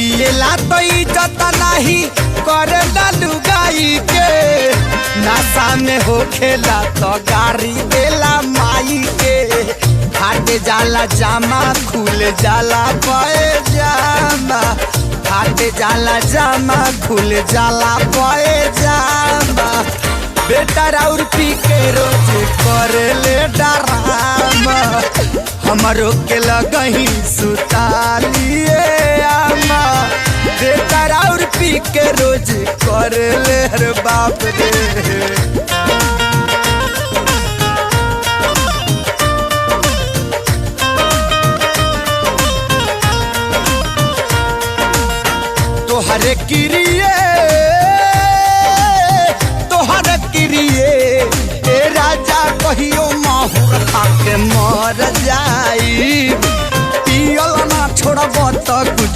पियला तो इज्जत नहीं करे लुगाई के, नशा में हो खेला तो गाड़ी देला माई के। फाट जाला जामा खुल जाला पैजामा, फाट जाला जामा खुल जाला पैजामा। बेटा राउर पी के रोज करे ले डरामा, हमरो के लगही सुतालिए आमा। बेटा राउर पी के रोज करे ले हर बाप रे। तोहरे किरिए ए राजा कहियो माहूर खा के मर जाई, पियल ना छोड़ब त कुछ